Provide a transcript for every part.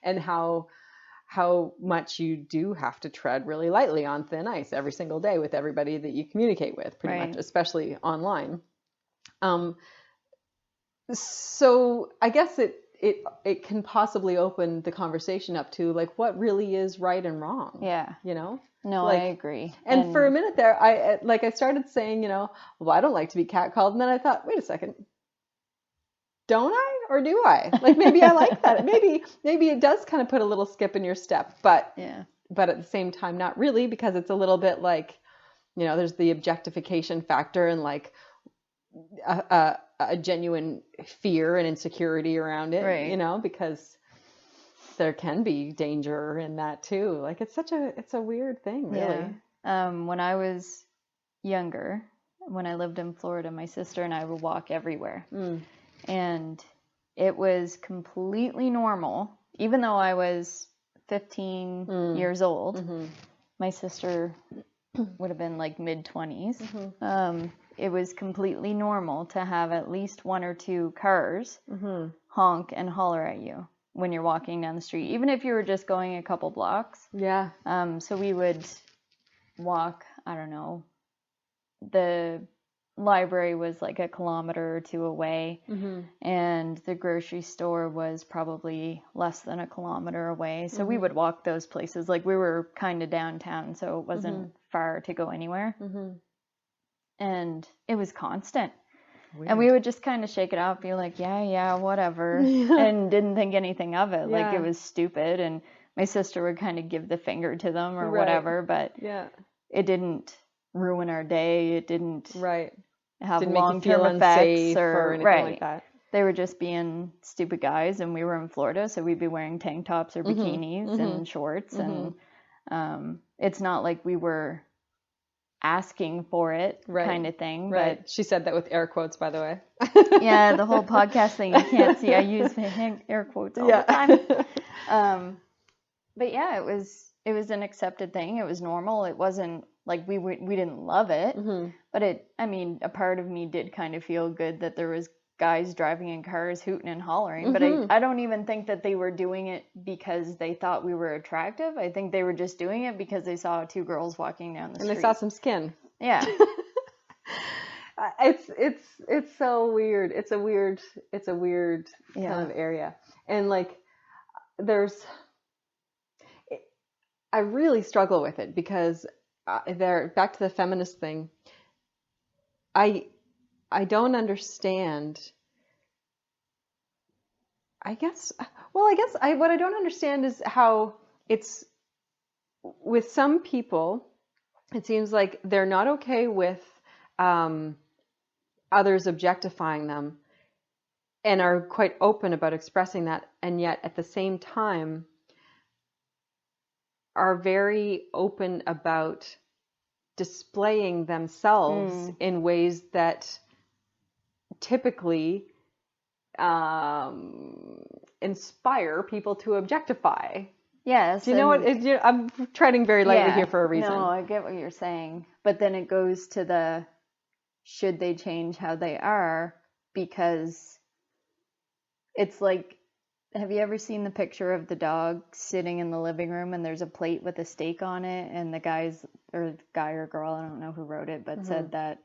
and how much you do have to tread really lightly on thin ice every single day with everybody that you communicate with, pretty much, especially online. So I guess it can possibly open the conversation up to like what really is right and wrong. Yeah. No, like, I agree. And for a minute there, I started saying, well, I don't like to be catcalled, and then I thought, wait a second, don't I, or do I? Like maybe I like that. Maybe it does kind of put a little skip in your step, but at the same time, not really, because it's a little bit like, there's the objectification factor and like a genuine fear and insecurity around it, right. Because there can be danger in that too. Like it's a weird thing, really. Yeah. When I was younger, when I lived in Florida, my sister and I would walk everywhere. And it was completely normal, even though I was 15 years old. My sister would have been like mid-20s. It was completely normal to have at least one or two cars honk and holler at you when you're walking down the street, even if you were just going a couple blocks. Yeah. So we would walk, I don't know, the library was like a kilometer or two away, and the grocery store was probably less than a kilometer away. So we would walk those places. Like we were kind of downtown, so it wasn't far to go anywhere. And it was constant. Weird. And we would just kind of shake it off, be like, yeah, whatever, and didn't think anything of it. Like it was stupid, and my sister would kind of give the finger to them or whatever, but it didn't ruin our day. It didn't have long-term effects or anything like that. They were just being stupid guys, and we were in Florida, so we'd be wearing tank tops or bikinis and shorts, and it's not like we were asking for it kind of thing. Right. But she said that with air quotes, by the way. Yeah, the whole podcast thing you can't see. I use air quotes all the time. But yeah, it was an accepted thing. It was normal. It wasn't like we didn't love it, but a part of me did kind of feel good that there was guys driving in cars hooting and hollering, but I don't even think that they were doing it because they thought we were attractive. I think they were just doing it because they saw two girls walking down the street. And they saw some skin. Yeah. It's so weird. It's a weird kind of area. And like I really struggle with it because back to the feminist thing. I don't understand. What I don't understand is how it's with some people, it seems like they're not okay with others objectifying them and are quite open about expressing that, and yet at the same time are very open about displaying themselves in ways that typically inspire people to objectify. Yes. Do you know what? I'm treading very lightly here for a reason. No, I get what you're saying. But then it goes to should they change how they are? Because it's like, have you ever seen the picture of the dog sitting in the living room and there's a plate with a steak on it, and the guy or girl, I don't know who wrote it, but said that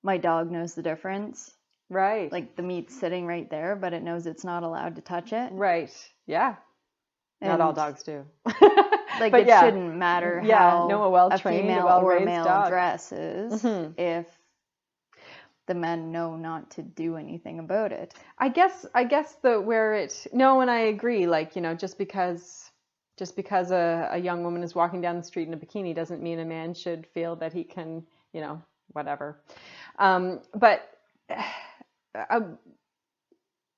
my dog knows the difference. Right. Like the meat's sitting right there, but it knows it's not allowed to touch it. Right. Yeah. Not all dogs do. Like it shouldn't matter how a female or a male dog dresses if the men know not to do anything about it. I guess and I agree, like, just because a young woman is walking down the street in a bikini doesn't mean a man should feel that he can, whatever. But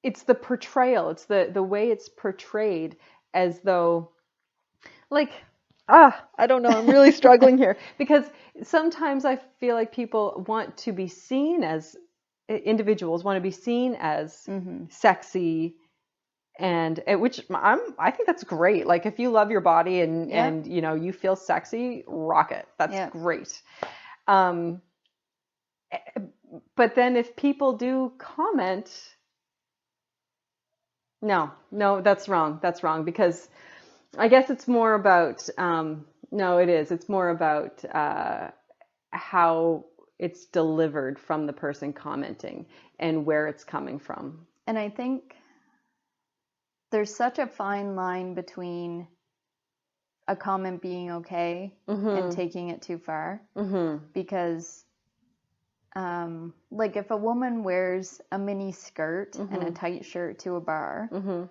it's the portrayal, it's the way it's portrayed as though, like, I don't know, I'm really struggling here, because sometimes I feel like people want to be seen as, individuals want to be seen as sexy, and which I think that's great. Like if you love your body and you feel sexy, rock it. That's great. But then if people do comment No, that's wrong. That's wrong because I guess it's more about, no, it is. It's more about how it's delivered from the person commenting and where it's coming from. And I think there's such a fine line between a comment being okay and taking it too far. Because, like, if a woman wears a mini skirt and a tight shirt to a bar,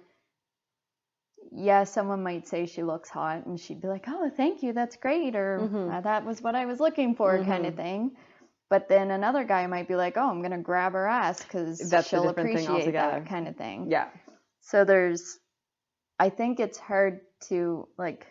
yeah, someone might say she looks hot, and she'd be like, "Oh, thank you, that's great," or "That was what I was looking for," kind of thing. But then another guy might be like, "Oh, I'm gonna grab her ass because she'll appreciate that," kind of thing. Yeah. So I think it's hard to, like,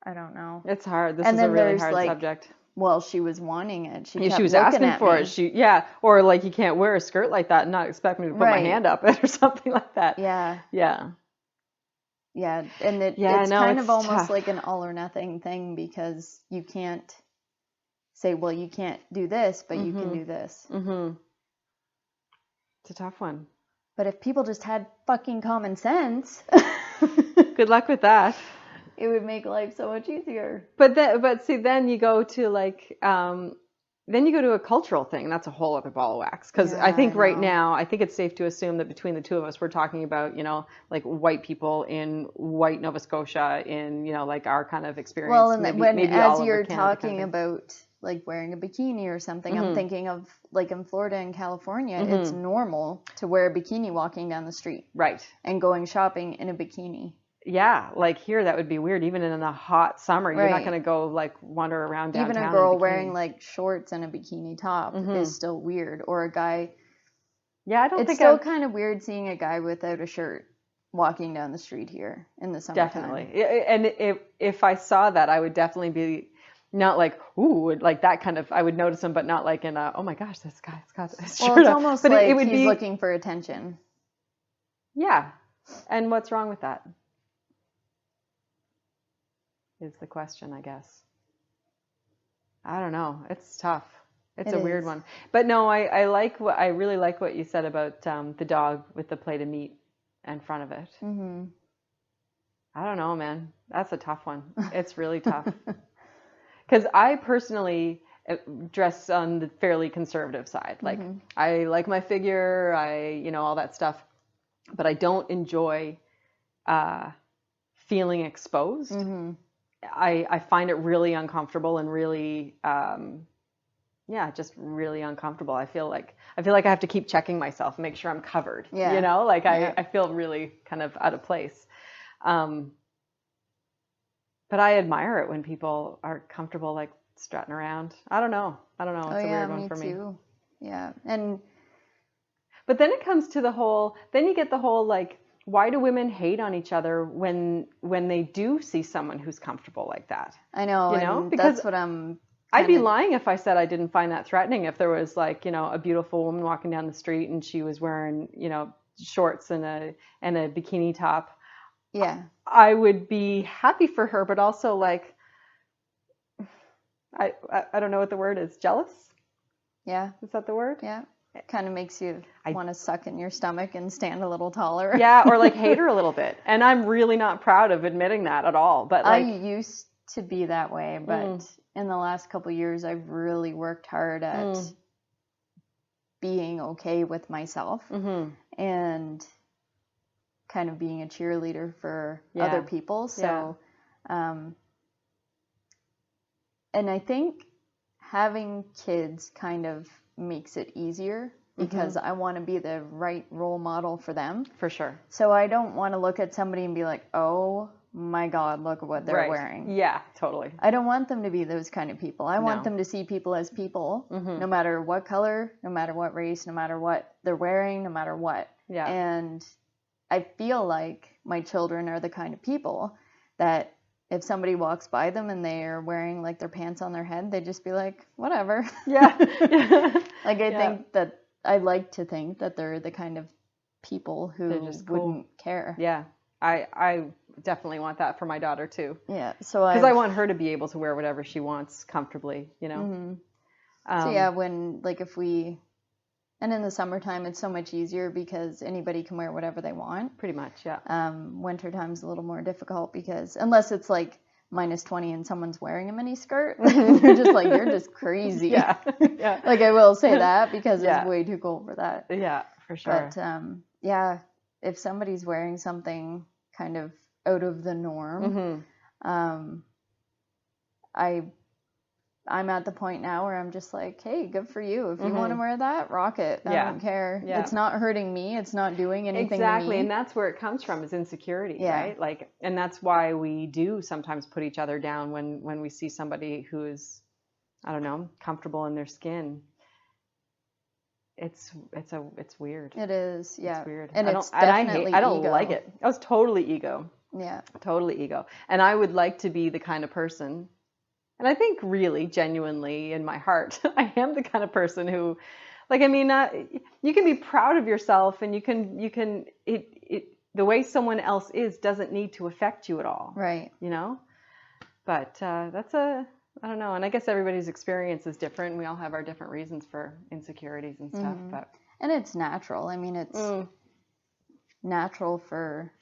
I don't know. It's hard. This is a really hard subject. Well, she was wanting it. She kept was looking asking for me. it. Or like, you can't wear a skirt like that and not expect me to put my hand up it or something like that. Yeah. Yeah. Yeah, and it's kind of almost tough. Like an all or nothing thing, because you can't say, well, you can't do this, but you can do this. It's a tough one. But if people just had fucking common sense, good luck with that. It would make life so much easier. But see, then you go to like, then you go to a cultural thing. That's a whole other ball of wax. Because I think right now, I think it's safe to assume that between the two of us, we're talking about, like white people in white Nova Scotia, in, like our kind of experience. Well, and maybe as you're talking about like wearing a bikini or something, I'm thinking of like in Florida and California, it's normal to wear a bikini walking down the street. Right. And going shopping in a bikini. Yeah, like here that would be weird. Even in the hot summer, you're not going to go like wander around downtown. Even a girl wearing like shorts and a bikini top is still weird. Or a guy. Yeah, I don't think it's still kind of weird seeing a guy without a shirt walking down the street here in the summertime. Definitely. And if I saw that, I would definitely be not like, ooh, like that kind of, I would notice him, but not like in a, oh my gosh, this guy's got his shirt. Well, it's almost like it would he's looking for attention. Yeah. And what's wrong with that? Is the question, I guess. I don't know. It's tough. It's a weird one. But no, I really like what you said about the dog with the plate of meat in front of it. I don't know, man. That's a tough one. It's really tough. Because I personally dress on the fairly conservative side. Like, I like my figure, all that stuff. But I don't enjoy feeling exposed. I find it really uncomfortable and really, just really uncomfortable. I feel like I have to keep checking myself and make sure I'm covered. Yeah. I feel really kind of out of place. But I admire it when people are comfortable, like strutting around. I don't know. It's a weird one for me. Too. Yeah. But then it comes to then you get the whole like, why do women hate on each other when they do see someone who's comfortable like that? I know, because that's what I'd be lying if I said I didn't find that threatening. If there was like, a beautiful woman walking down the street and she was wearing, shorts and a bikini top. Yeah. I would be happy for her, but also like, I don't know what the word is. Jealous? Yeah. Is that the word? Yeah. It kind of makes you want to suck in your stomach and stand a little taller. Yeah, or like hate her a little bit. And I'm really not proud of admitting that at all. But like, I used to be that way, but in the last couple of years, I've really worked hard at being okay with myself and kind of being a cheerleader for other people. So, and I think having kids kind of makes it easier because I want to be the right role model for them. For sure. So I don't want to look at somebody and be like, oh my God, look at what they're wearing. Yeah, totally. I don't want them to be those kind of people. I want them to see people as people, no matter what color, no matter what race, no matter what they're wearing, no matter what. Yeah. And I feel like my children are the kind of people that if somebody walks by them and they're wearing like their pants on their head, they just be like, whatever. Yeah. Like I like to think that they're the kind of people who just wouldn't care. Yeah. I definitely want that for my daughter too. Yeah. So because I want her to be able to wear whatever she wants comfortably, So yeah, when like if we And in the summertime, it's so much easier because anybody can wear whatever they want. Pretty much, yeah. Wintertime's a little more difficult because unless it's like -20 and someone's wearing a mini skirt, you're just like, you're just crazy. Yeah. Yeah. Like, I will say that because it's way too cold for that. Yeah, for sure. But yeah, if somebody's wearing something kind of out of the norm, I'm at the point now where I'm just like, hey, good for you. If you want to wear that, rock it. I don't care. Yeah. It's not hurting me. It's not doing anything to me. And that's where it comes from, is insecurity, right? Like, and that's why we do sometimes put each other down when we see somebody who is, I don't know, comfortable in their skin. It's weird. It is, yeah. It's weird. And I don't like it. I was totally ego. Yeah. Totally ego. And I would like to be the kind of person, and I think really genuinely in my heart, I am the kind of person who, like, I mean, you can be proud of yourself, and the way someone else is doesn't need to affect you at all. Right. You know? But I don't know. And I guess everybody's experience is different. We all have our different reasons for insecurities and stuff. And it's natural. I mean, it's natural for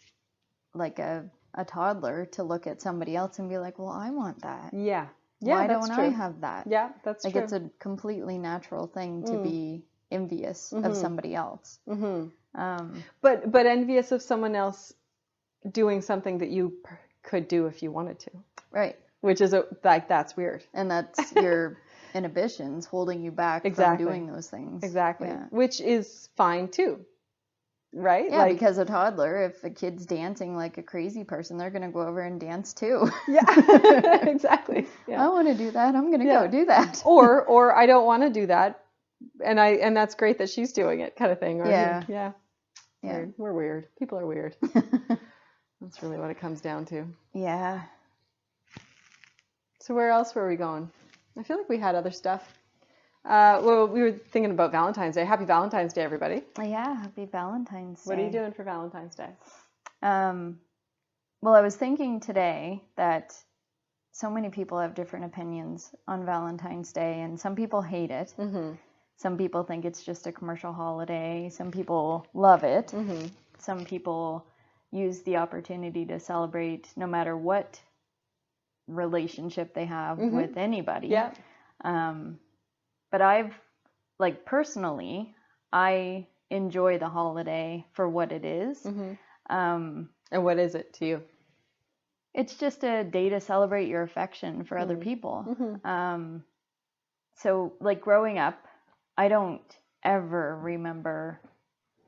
like a toddler to look at somebody else and be like, well, I want that. Yeah. Why don't I have that? Yeah, that's true. Like, it's a completely natural thing to be envious of somebody else. But envious of someone else doing something that you could do if you wanted to. Right. Which is that's weird. And that's your inhibitions holding you back from doing those things. Exactly. Yeah. Which is fine too. Right? Yeah, because a toddler, if a kid's dancing like a crazy person, they're going to go over and dance too. Yeah, exactly. Yeah. I want to do that. I'm going to go do that. Or I don't want to do that, and that's great that she's doing it, kind of thing. Or, yeah. Weird. We're weird. People are weird. That's really what it comes down to. Yeah. So where else were we going? I feel like we had other stuff. Well, we were thinking about Valentine's Day. Happy Valentine's Day, everybody. Yeah, happy Valentine's Day. What are you doing for Valentine's Day? Well, I was thinking today that so many people have different opinions on Valentine's Day, and some people hate it. Some people think it's just a commercial holiday. Some people love it. Some people use the opportunity to celebrate no matter what relationship they have with anybody. Yeah. But I've, like, personally, I enjoy the holiday for what it is. And what is it to you? It's just a day to celebrate your affection for other people. So, like, growing up, I don't ever remember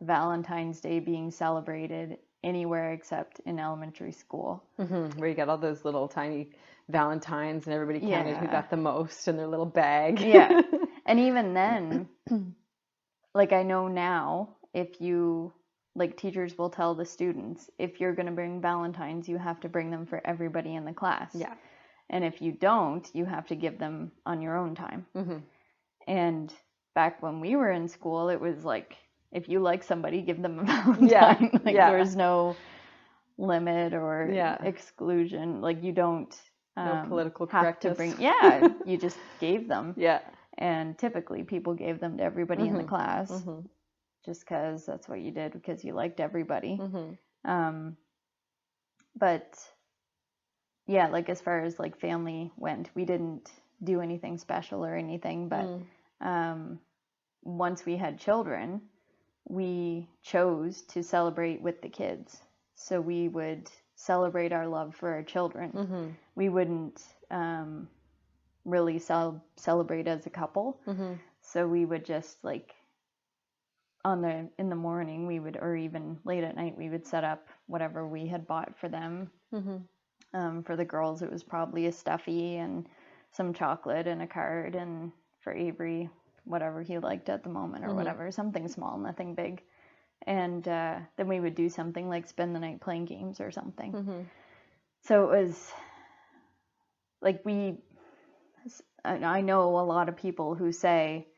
Valentine's Day being celebrated anywhere except in elementary school. Where you got all those little tiny Valentines and everybody counted who got the most in their little bag. Yeah. And even then, like, I know now, if you, like, teachers will tell the students, if you're going to bring Valentines, you have to bring them for everybody in the class. Yeah. And if you don't, you have to give them on your own time. And back when we were in school, it was like, if you like somebody, give them a Valentine. There was no limit or exclusion. Like, you don't no political have correctness. to bring. You just gave them. Yeah. And typically people gave them to everybody in the class just because that's what you did, because you liked everybody. But yeah, like, as far as, like, family went, we didn't do anything special or anything. But once we had children, we chose to celebrate with the kids. So we would celebrate our love for our children. We wouldn't really celebrate as a couple. So we would just, like, in the morning, we would, or even late at night, we would set up whatever we had bought for them. For the girls, it was probably a stuffy and some chocolate and a card, and for Avery, whatever he liked at the moment or whatever, something small, nothing big. And then we would do something like spend the night playing games or something. So it was like, I know a lot of people who say,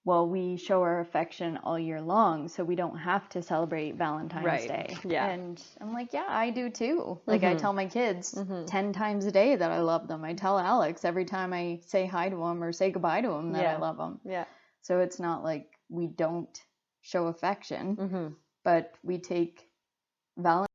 well, we show our affection all year long, so we don't have to celebrate Valentine's Day. Yeah. And I'm like, yeah, I do too. Like, I tell my kids 10 times a day that I love them. I tell Alex every time I say hi to him or say goodbye to him that I love him. Yeah. So it's not like we don't show affection, Mm-hmm. but we take Valentine